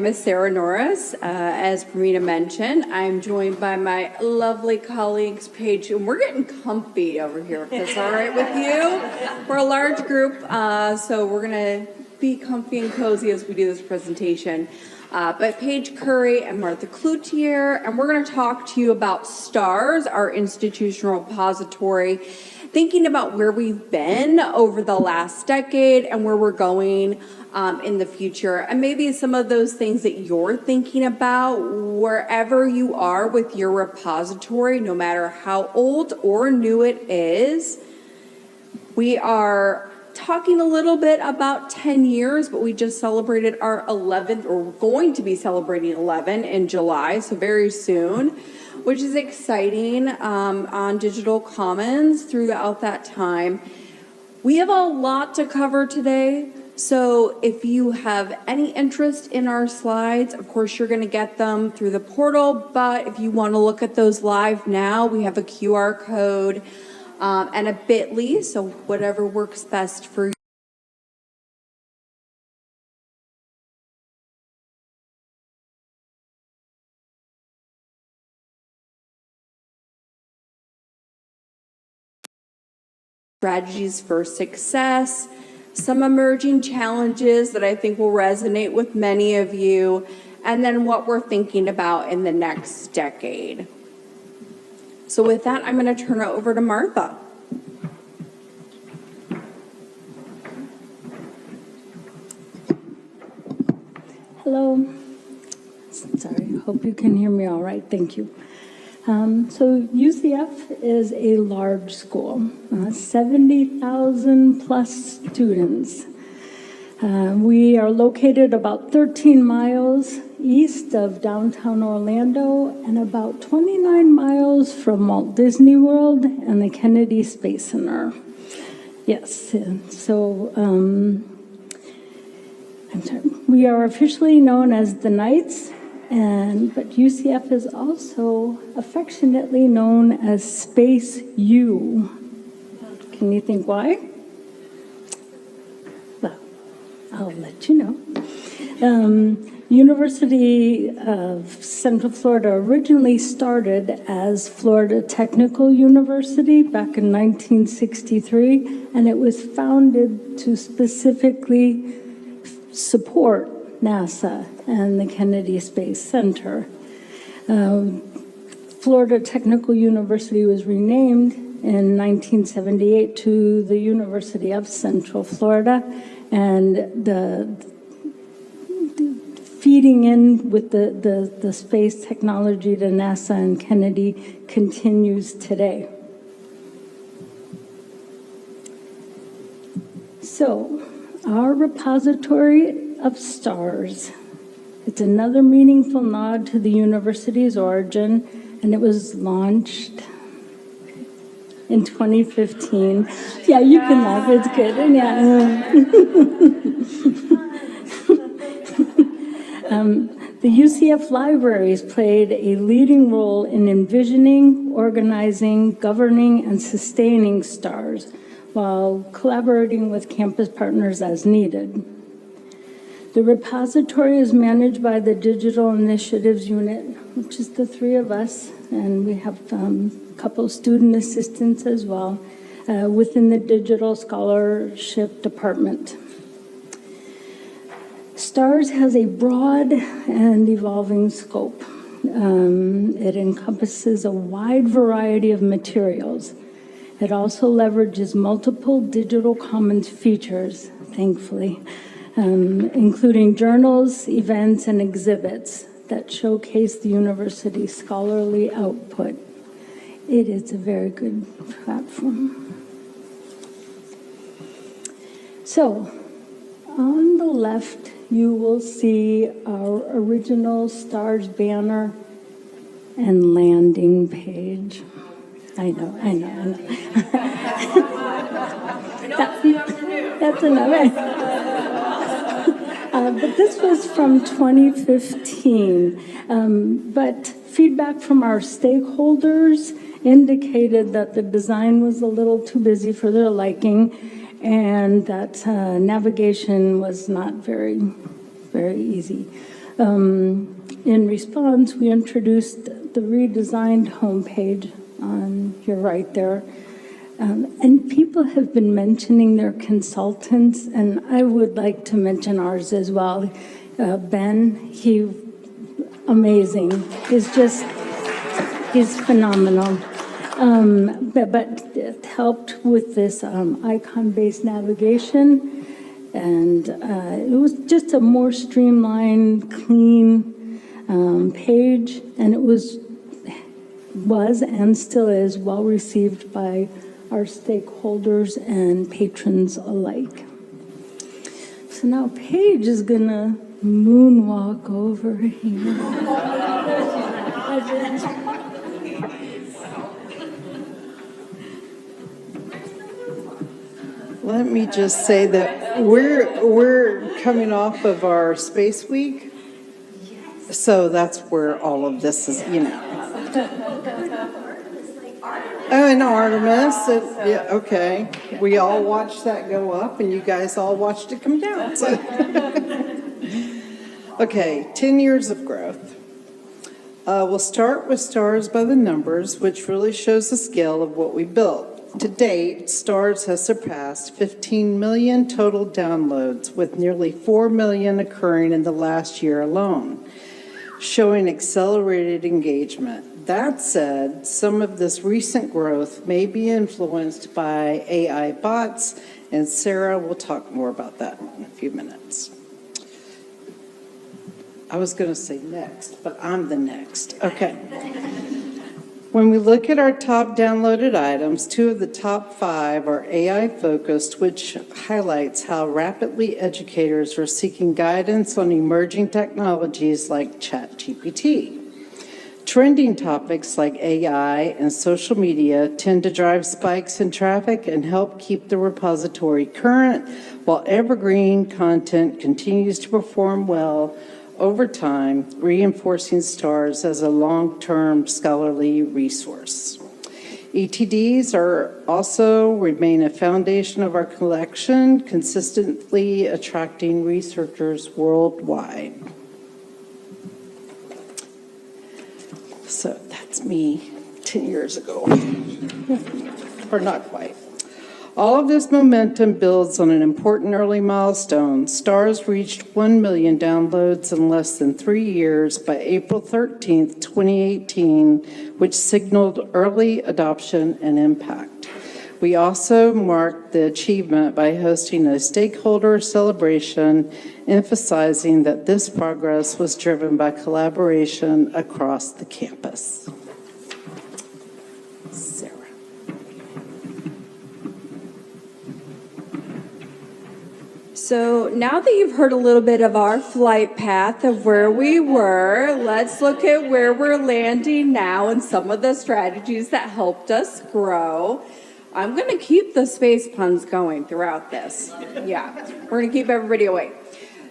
name is Sarah Norris. As Pramina mentioned, I'm joined by my lovely colleagues, Paige, and we're getting comfy over here, if that's all right with you. We're a large group, so we're going to be comfy and cozy as we do this presentation. But Paige Curry and Martha Cloutier, and we're going to talk to you about STARS, our institutional repository, thinking about where we've been over the last decade and where we're going in the future, and maybe some of those things that you're thinking about wherever you are with your repository, no matter how old or new it is. We are talking a little bit about 10 years, but we just celebrated our 11th, or we're going to be celebrating 11 in July, so very soon, which is exciting on Digital Commons throughout that time. We have a lot to cover today, so if you have any interest in our slides, of course you're going to get them through the portal, but if you want to look at those live now, we have a QR code and a bit.ly, so whatever works best for you. Strategies for success, some emerging challenges that I think will resonate with many of you, and then what we're thinking about in the next decade. So with that, I'm going to turn it over to Martha. Hello. Sorry, hope you can hear me all right. Thank you. So UCF is a large school, 70,000 plus students. We are located about 13 miles east of downtown Orlando and about 29 miles from Walt Disney World and the Kennedy Space Center. Yes, so I'm sorry. We are officially known as the Knights, but UCF is also affectionately known as Space U. Can you think why? Well, I'll let you know. University of Central Florida originally started as Florida Technical University back in 1963, and it was founded to specifically support NASA and the Kennedy Space Center. Florida Technical University was renamed in 1978 to the University of Central Florida, and the feeding in with the space technology to NASA and Kennedy continues today. So, our repository of STARS. It's another meaningful nod to the university's origin, and it was launched in 2015. Yeah, you can laugh, it's good. Yeah. The UCF libraries played a leading role in envisioning, organizing, governing, and sustaining STARS, while collaborating with campus partners as needed. The repository is managed by the Digital Initiatives Unit, which is the three of us, and we have a couple student assistants as well within the Digital Scholarship Department. STARS has a broad and evolving scope. It encompasses a wide variety of materials. It also leverages multiple digital commons features, thankfully, including journals, events, and exhibits that showcase the university's scholarly output. It is a very good platform. So, on the left, you will see our original STARS banner and landing page. I know. That's enough. But this was from 2015. But feedback from our stakeholders indicated that the design was a little too busy for their liking, and that navigation was not very easy. In response, we introduced the redesigned homepage on your right there. And people have been mentioning their consultants, and I would like to mention ours as well. Ben, amazing. He's phenomenal. But it helped with this icon-based navigation, and it was just a more streamlined, clean page, and it was and still is well received by our stakeholders and patrons alike. So now Paige is gonna moonwalk over here. Let me just say that we're coming off of our Space Week, so that's where all of this is, Oh, and Artemis, yeah, okay. We all watched that go up, and you guys all watched it come down. So. Okay, 10 years of growth. We'll start with Stars by the Numbers, which really shows the scale of what we built. To date, Stars has surpassed 15 million total downloads, with nearly 4 million occurring in the last year alone, showing accelerated engagement. That said, some of this recent growth may be influenced by AI bots, and Sarah will talk more about that in a few minutes. I was going to say next, but I'm the next. Okay. When we look at our top downloaded items, 2 of the top 5 are AI-focused, which highlights how rapidly educators are seeking guidance on emerging technologies like ChatGPT. Trending topics like AI and social media tend to drive spikes in traffic and help keep the repository current, while evergreen content continues to perform well over time, reinforcing Stars as a long-term scholarly resource. ETDs also remain a foundation of our collection, consistently attracting researchers worldwide. So that's me 10 years ago, or not quite. All of this momentum builds on an important early milestone. Stars reached 1 million downloads in less than 3 years by April 13th, 2018, which signaled early adoption and impact. We also marked the achievement by hosting a stakeholder celebration, emphasizing that this progress was driven by collaboration across the campus. Sarah. So now that you've heard a little bit of our flight path of where we were, let's look at where we're landing now and some of the strategies that helped us grow. I'm going to keep the space puns going throughout this. Yeah, we're going to keep everybody awake.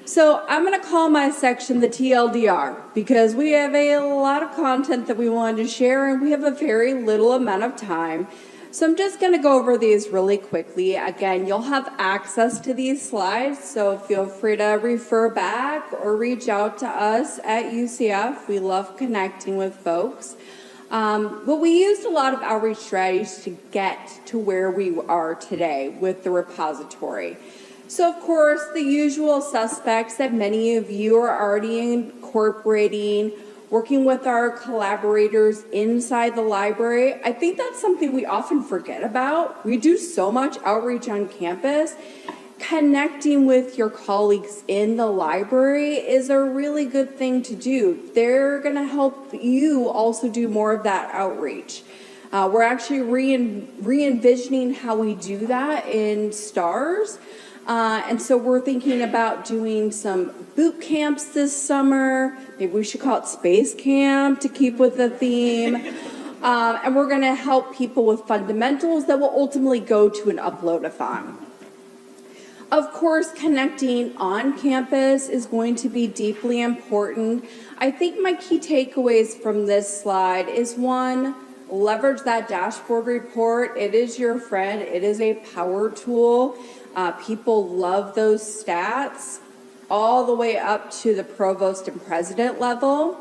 So I'm going to call my section the TLDR because we have a lot of content that we wanted to share and we have a very little amount of time. So I'm just going to go over these really quickly. Again, you'll have access to these slides, so feel free to refer back or reach out to us at UCF. We love connecting with folks. But we used a lot of outreach strategies to get to where we are today with the repository. So, of course, the usual suspects that many of you are already incorporating, working with our collaborators inside the library. I think that's something we often forget about. We do so much outreach on campus. Connecting with your colleagues in the library is a really good thing to do. They're going to help you also do more of that outreach. We're actually re-envisioning how we do that in STARS. And so we're thinking about doing some boot camps this summer. Maybe we should call it Space Camp to keep with the theme. And we're going to help people with fundamentals that will ultimately go to an upload-a-thon. Of course, connecting on campus is going to be deeply important. I think my key takeaways from this slide is, one, leverage that dashboard report. It is your friend. It is a power tool. People love those stats. all the way up to the provost and president level.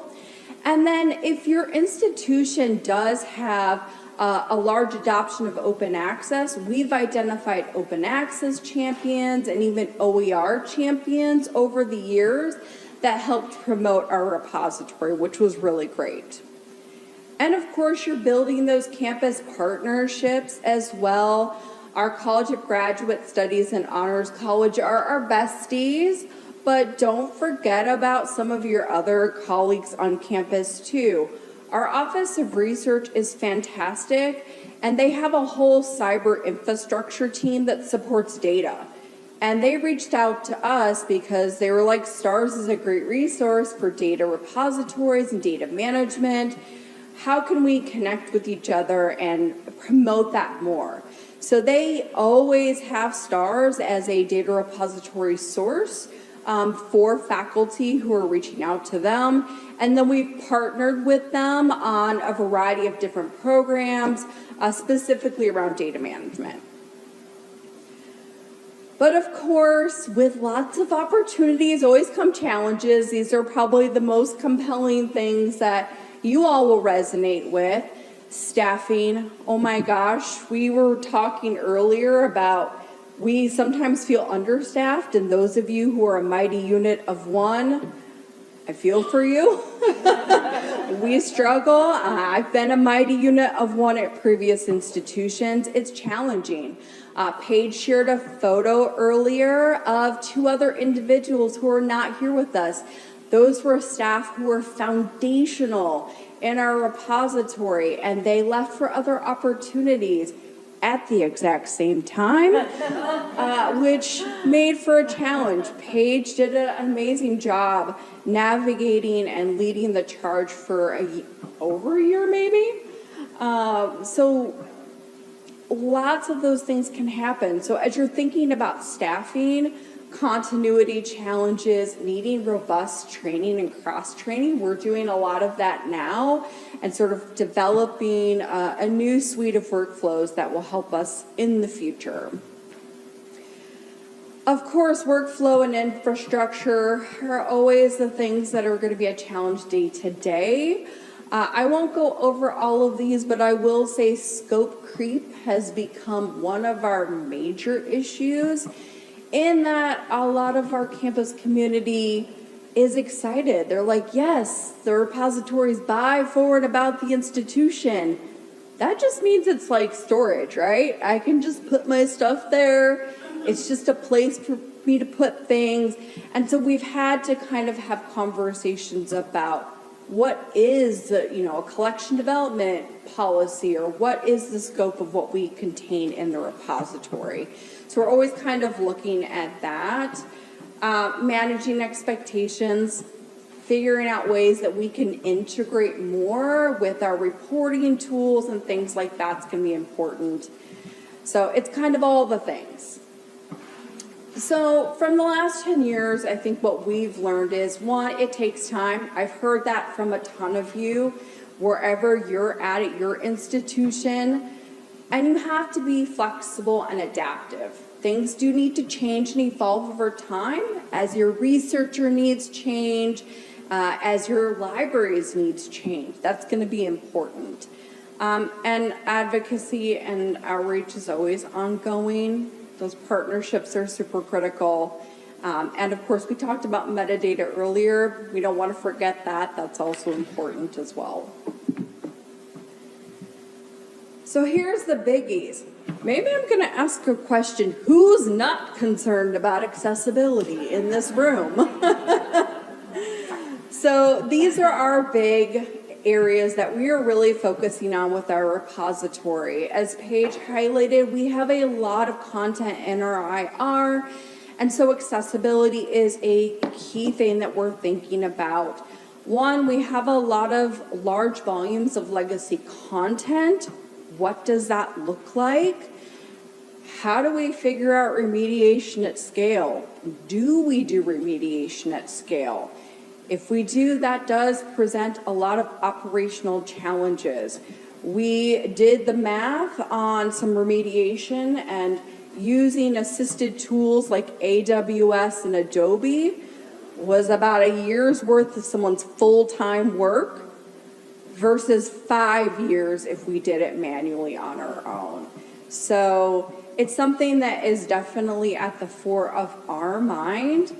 And then if your institution does have a large adoption of open access, we've identified open access champions and even OER champions over the years that helped promote our repository, which was really great. And of course, you're building those campus partnerships as well. Our College of Graduate Studies and Honors College are our besties, but don't forget about some of your other colleagues on campus too. Our Office of Research is fantastic, and they have a whole cyber infrastructure team that supports data. And they reached out to us because they were like, STARS is a great resource for data repositories and data management. How can we connect with each other and promote that more? So they always have STARS as a data repository source for faculty who are reaching out to them. And then we've partnered with them on a variety of different programs, specifically around data management. But of course, with lots of opportunities always come challenges. These are probably the most compelling things that you all will resonate with. Staffing, oh my gosh, we were talking earlier about we sometimes feel understaffed, and those of you who are a mighty unit of one, I feel for you. We struggle. I've been a mighty unit of one at previous institutions. It's challenging. Paige shared a photo earlier of two other individuals who are not here with us. Those were staff who were foundational in our repository, and they left for other opportunities at the exact same time, which made for a challenge. Paige did an amazing job navigating and leading the charge for over a year, maybe. So lots of those things can happen. So as you're thinking about staffing, continuity challenges, needing robust training and cross-training, we're doing a lot of that now and sort of developing a new suite of workflows that will help us in the future. Of course, workflow and infrastructure are always the things that are going to be a challenge day to day. I won't go over all of these, but I will say scope creep has become one of our major issues, in that a lot of our campus community is excited. They're like, yes, the repositories buy forward about the institution. That just means it's like storage, right? I can just put my stuff there. It's just a place for me to put things. And so we've had to kind of have conversations about what is a collection development policy, or what is the scope of what we contain in the repository. So we're always kind of looking at that, managing expectations, figuring out ways that we can integrate more with our reporting tools and things like that's going to be important. So it's kind of all the things. So from the last 10 years, I think what we've learned is, one, it takes time. I've heard that from a ton of you, wherever you're at your institution. And you have to be flexible and adaptive. Things do need to change and evolve over time as your researcher needs change, as your library's needs change. That's going to be important. And advocacy and outreach is always ongoing. Those partnerships are super critical. And of course, we talked about metadata earlier. We don't want to forget that. That's also important as well. So here's the biggies. Maybe I'm going to ask a question. Who's not concerned about accessibility in this room? So these are our big areas that we are really focusing on with our repository. As Paige highlighted, we have a lot of content in our IR, and so accessibility is a key thing that we're thinking about. One, we have a lot of large volumes of legacy content. What does that look like? How do we figure out remediation at scale? Do we do remediation at scale? If we do, that does present a lot of operational challenges. We did the math on some remediation, and using assisted tools like AWS and Adobe, was about a year's worth of someone's full-time work versus 5 years if we did it manually on our own. So it's something that is definitely at the fore of our mind.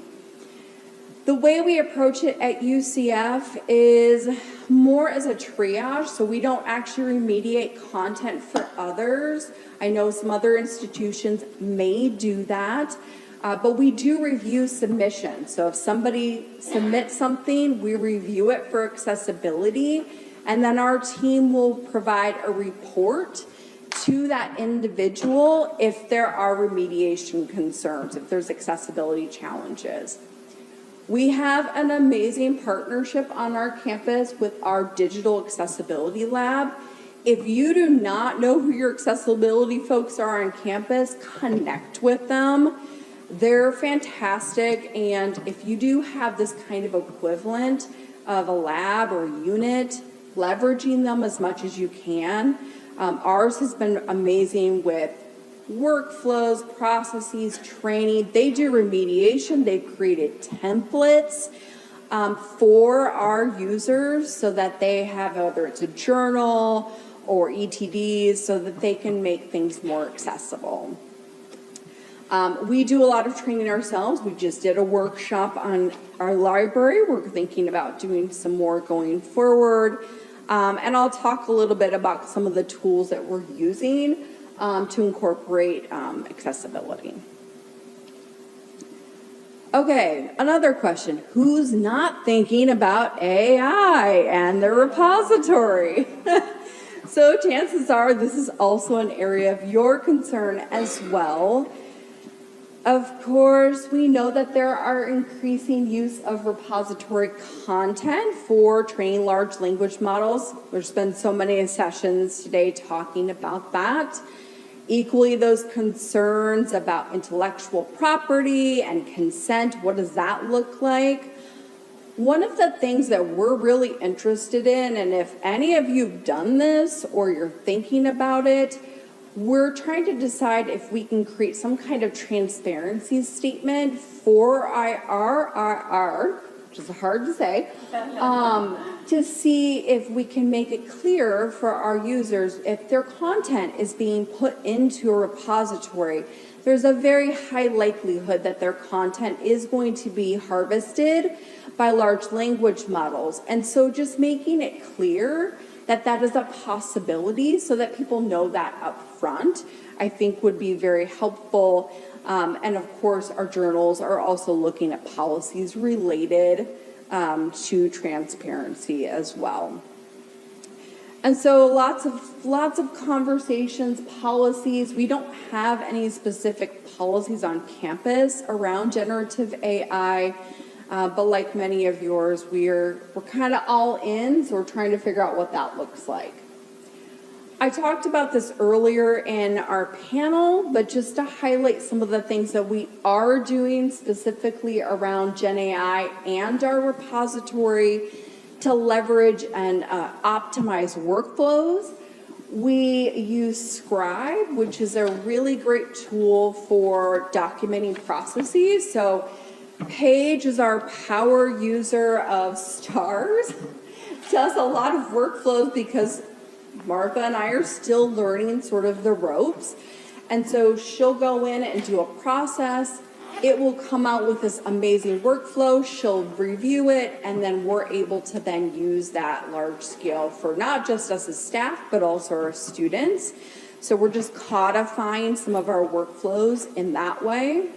The way we approach it at UCF is more as a triage, so we don't actually remediate content for others. I know some other institutions may do that, but we do review submissions. So if somebody submits something, we review it for accessibility, and then our team will provide a report to that individual if there are remediation concerns, if there's accessibility challenges. We have an amazing partnership on our campus with our digital accessibility lab. If you do not know who your accessibility folks are on campus, connect with them. They're fantastic, and if you do have this kind of equivalent of a lab or a unit, leveraging them as much as you can. Ours has been amazing with workflows, processes, training. They do remediation. They've created templates for our users so that they have, whether it's a journal or ETDs, so that they can make things more accessible. We do a lot of training ourselves. We just did a workshop on our library. We're thinking about doing some more going forward. And I'll talk a little bit about some of the tools that we're using to incorporate accessibility. Okay, another question. Who's not thinking about AI and the repository? So chances are this is also an area of your concern as well. Of course, we know that there are increasing use of repository content for training large language models. There's been so many sessions today talking about that. Equally, those concerns about intellectual property and consent, what does that look like? One of the things that we're really interested in, and if any of you have done this or you're thinking about it, we're trying to decide if we can create some kind of transparency statement for IRRR, which is hard to say, to see if we can make it clear for our users if their content is being put into a repository. There's a very high likelihood that their content is going to be harvested by large language models. And so just making it clear that that is a possibility so that people know that up front, I think would be very helpful. And of course, our journals are also looking at policies related to transparency as well. And so lots of conversations, policies. We don't have any specific policies on campus around generative AI. But like many of yours, we're kind of all in, so we're trying to figure out what that looks like. I talked about this earlier in our panel, but just to highlight some of the things that we are doing specifically around Gen AI and our repository to leverage and optimize workflows. We use Scribe, which is a really great tool for documenting processes. So Paige is our power user of STARS, does a lot of workflows because Martha and I are still learning sort of the ropes. And so she'll go in and do a process. It will come out with this amazing workflow. She'll review it, and then we're able to then use that large scale for not just us as staff, but also our students. So we're just codifying some of our workflows in that way.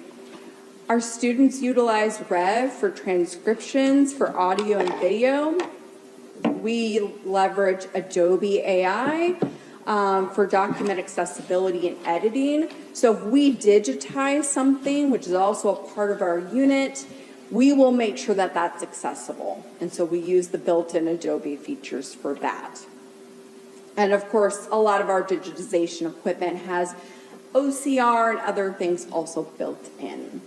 Our students utilize Rev for transcriptions, for audio and video. We leverage Adobe AI for document accessibility and editing. So if we digitize something, which is also a part of our unit, we will make sure that that's accessible. And so we use the built-in Adobe features for that. And of course, a lot of our digitization equipment has OCR and other things also built in.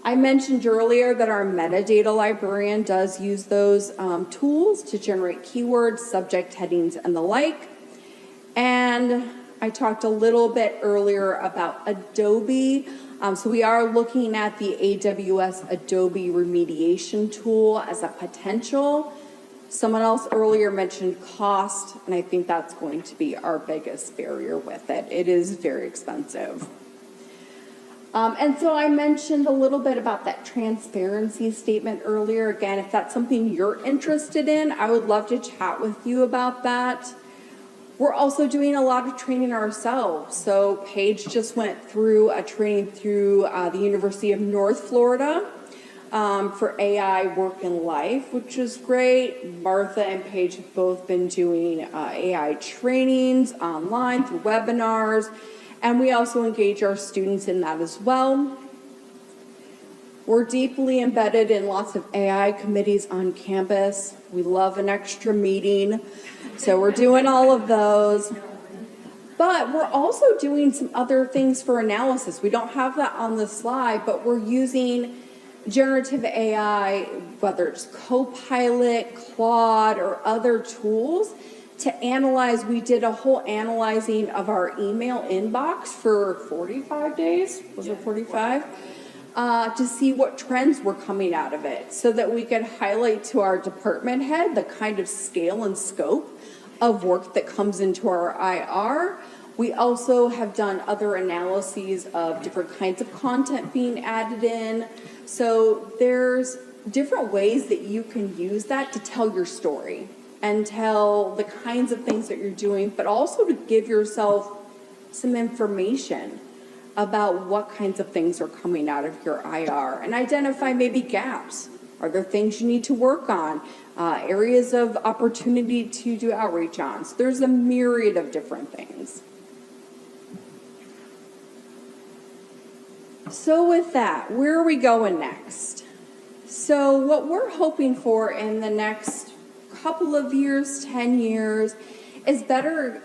I mentioned earlier that our metadata librarian does use those tools to generate keywords, subject headings, and the like. And I talked a little bit earlier about Adobe. So we are looking at the AWS Adobe remediation tool as a potential. Someone else earlier mentioned cost, and I think that's going to be our biggest barrier with it. It is very expensive. And so I mentioned a little bit about that transparency statement earlier. Again, if that's something you're interested in, I would love to chat with you about that. We're also doing a lot of training ourselves. So Paige just went through a training through the University of North Florida for AI work and life, which is great. Martha and Paige have both been doing AI trainings online through webinars, and we also engage our students in that as well. We're deeply embedded in lots of AI committees on campus. We love an extra meeting, so we're doing all of those. But we're also doing some other things for analysis. We don't have that on the slide, but we're using generative AI, whether it's Copilot, Claude, or other tools to analyze. We did a whole analyzing of our email inbox for 45 days. Was it 45? To see what trends were coming out of it so that we could highlight to our department head the kind of scale and scope of work that comes into our IR. We also have done other analyses of different kinds of content being added in. So there's different ways that you can use that to tell your story and tell the kinds of things that you're doing, but also to give yourself some information about what kinds of things are coming out of your IR and identify maybe gaps. Are there things you need to work on? Areas of opportunity to do outreach on. So there's a myriad of different things. So with that, where are we going next? So what we're hoping for in the next couple of years, 10 years, is better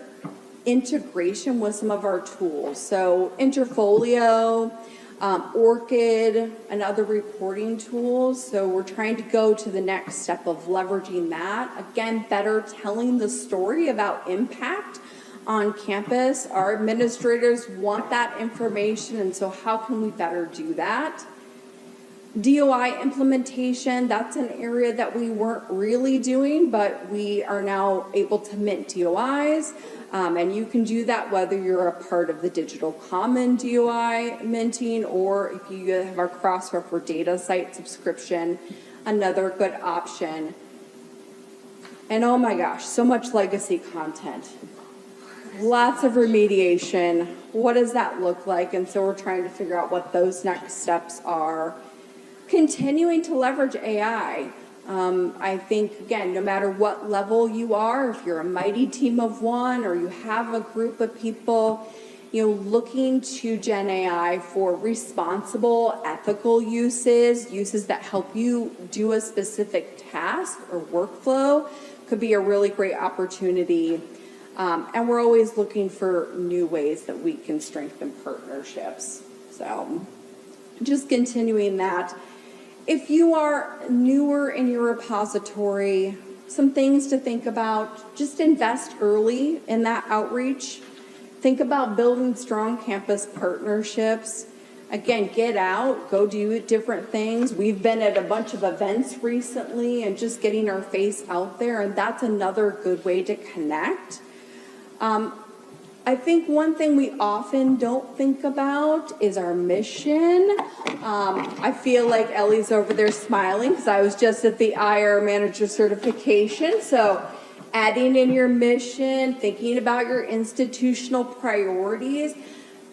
integration with some of our tools. So Interfolio, ORCID, and other reporting tools. So we're trying to go to the next step of leveraging that. Again, better telling the story about impact on campus. Our administrators want that information, and so how can we better do that? DOI implementation, that's an area that we weren't really doing, but we are now able to mint DOIs. And you can do that whether you're a part of the Digital Common DOI minting or if you have our cross-refer data site subscription, another good option. And oh my gosh, so much legacy content. Lots of remediation. What does that look like? And so we're trying to figure out what those next steps are. Continuing to leverage AI. I think, again, no matter what level you are, if you're a mighty team of one or you have a group of people, looking to Gen AI for responsible, ethical uses that help you do a specific task or workflow could be a really great opportunity. And we're always looking for new ways that we can strengthen partnerships. So just continuing that. If you are newer in your repository, some things to think about, just invest early in that outreach. Think about building strong campus partnerships. Again, get out, go do different things. We've been at a bunch of events recently and just getting our face out there, and that's another good way to connect. I think one thing we often don't think about is our mission. I feel like Ellie's over there smiling because I was just at the IR manager certification. So adding in your mission, thinking about your institutional priorities,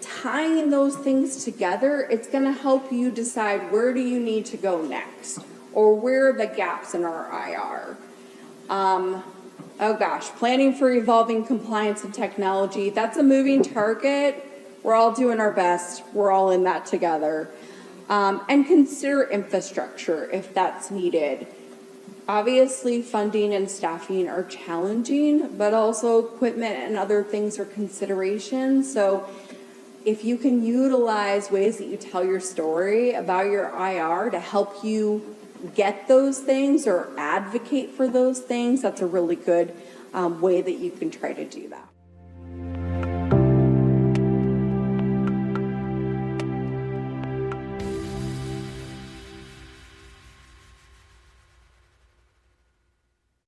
tying those things together, it's going to help you decide where do you need to go next or where are the gaps in our IR. Oh gosh, planning for evolving compliance and technology. That's a moving target. We're all doing our best. We're all in that together. And consider infrastructure if that's needed. Obviously, funding and staffing are challenging, but also equipment and other things are considerations. So if you can utilize ways that you tell your story about your IR to help you get those things or advocate for those things, that's a really good way that you can try to do that.